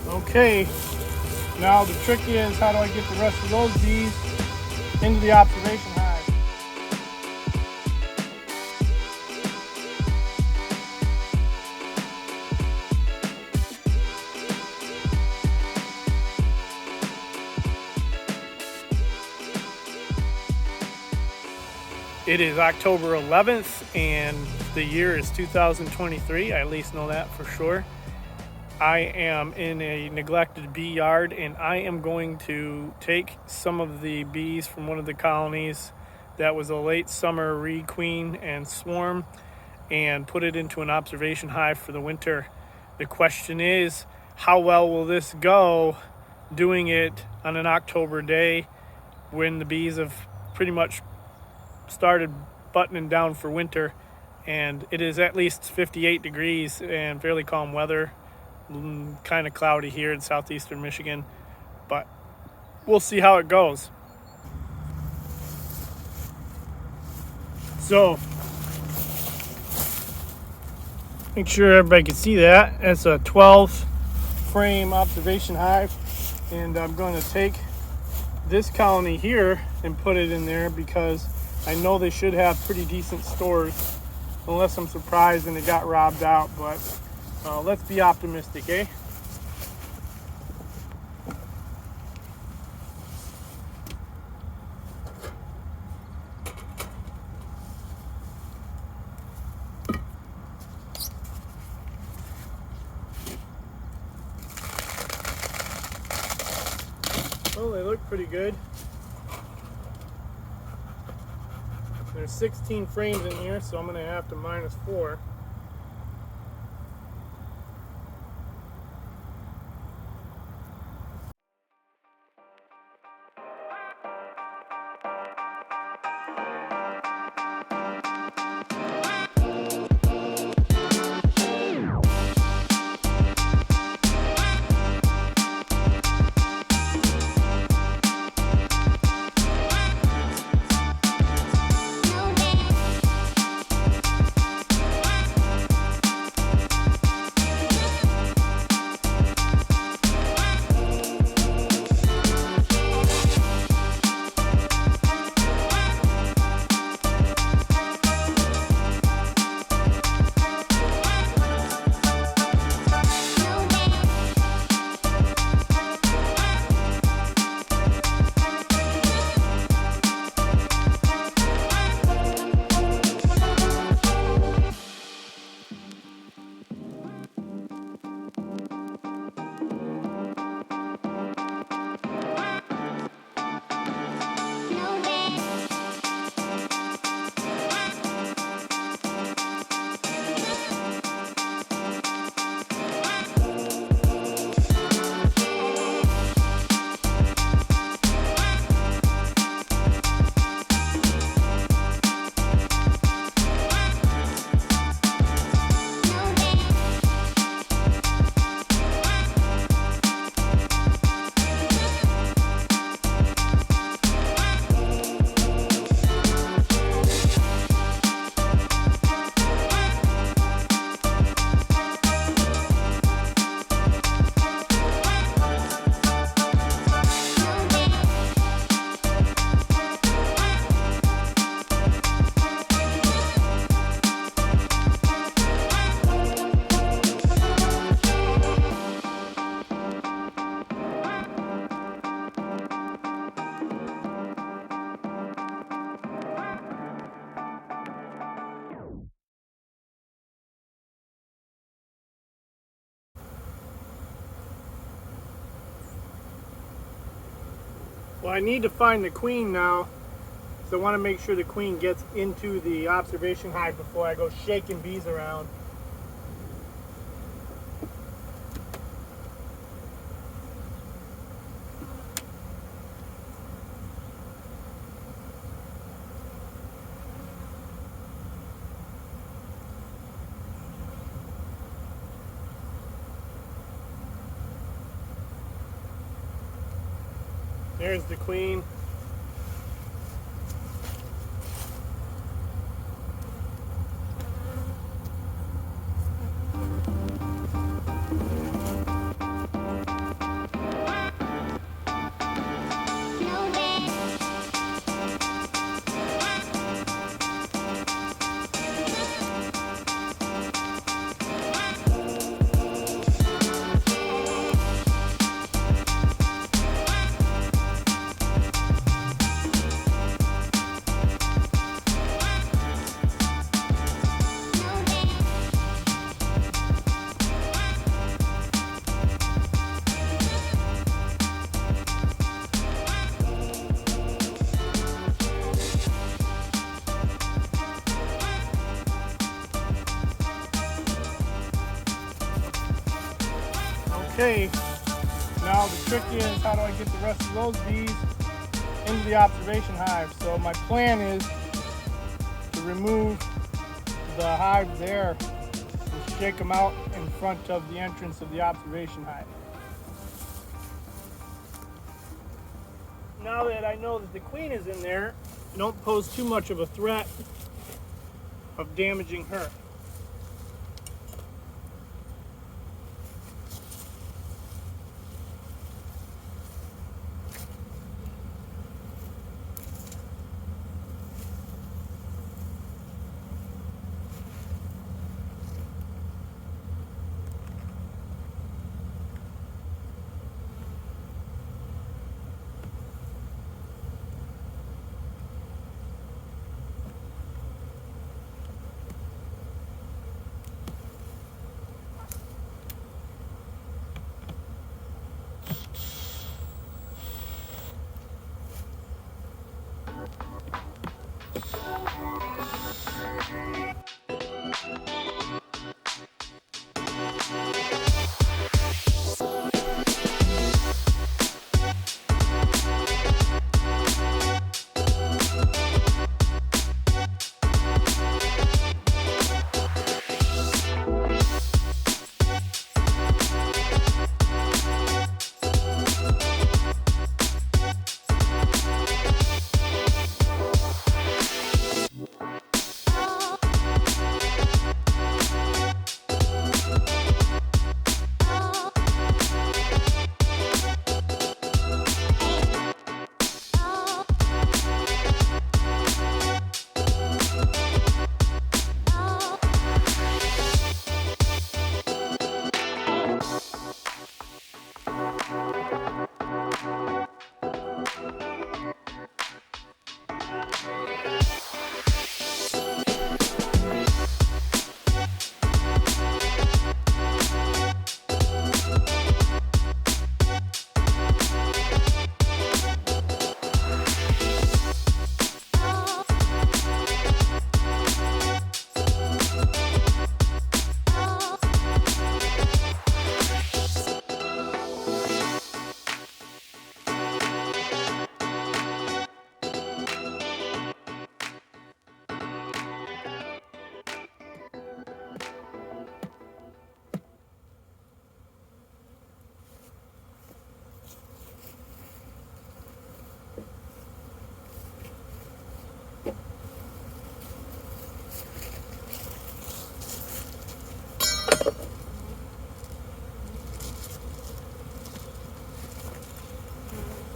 Okay, now the trick is, how do I get the rest of those bees into the observation hive? It is October 11th and the year is 2023. I at least know that for sure. I am in a neglected bee yard and I am going to take some of the bees from one of the colonies that was a late summer requeen and swarm and put it into an observation hive for the winter. The question is, how well will this go doing it on an October day when the bees have pretty much started buttoning down for winter, and it is at least 58 degrees and fairly calm weather, kind of cloudy here in southeastern Michigan, but we'll see how it goes. So make sure everybody can see that. It's a 12 frame observation hive, and I'm going to take this colony here and put it in there because I know they should have pretty decent stores, unless I'm surprised and it got robbed out, but let's be optimistic, eh? Well, they look pretty good. There's 16 frames in here, so I'm going to have to minus 4. Well, I need to find the queen now, so I want to make sure the queen gets into the observation hive before I go shaking bees around. There's the queen. Okay, now the trick is, how do I get the rest of those bees into the observation hive? So my plan is to remove the hive there and shake them out in front of the entrance of the observation hive. Now that I know that the queen is in there, I don't pose too much of a threat of damaging her.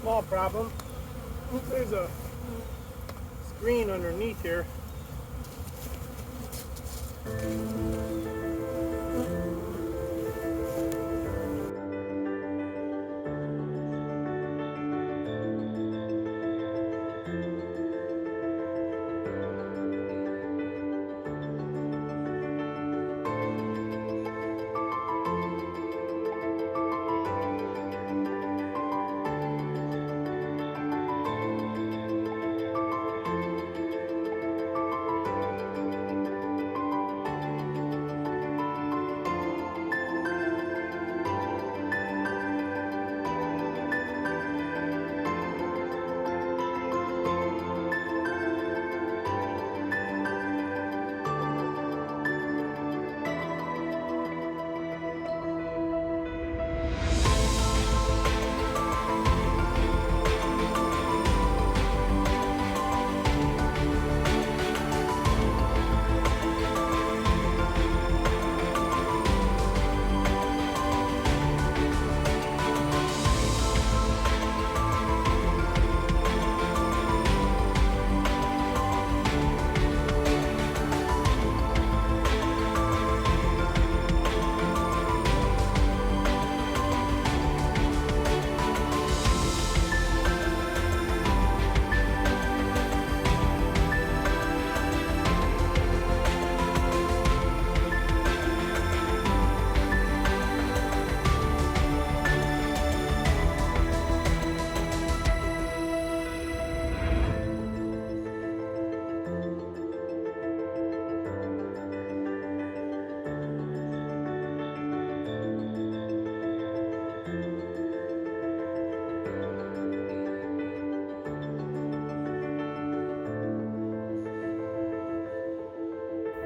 Small problem. There's a screen underneath here.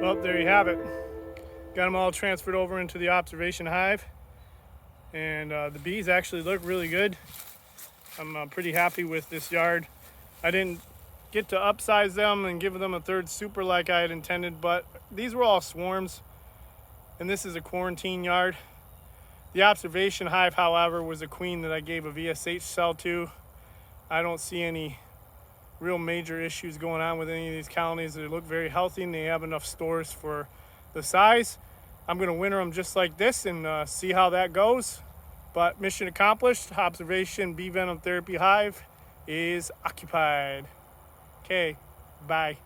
Well, there you have it. Got them all transferred over into the observation hive, and the bees actually look really good. I'm pretty happy with this yard. I didn't get to upsize them and give them a third super like I had intended, but these were all swarms, and this is a quarantine yard. The observation hive, however, was a queen that I gave a VSH cell to. I don't see any real major issues going on with any of these colonies. They look very healthy and they have enough stores for the size. I'm going to winter them just like this and see how that goes. But mission accomplished. Observation Bee Venom Therapy hive is occupied. Okay, bye.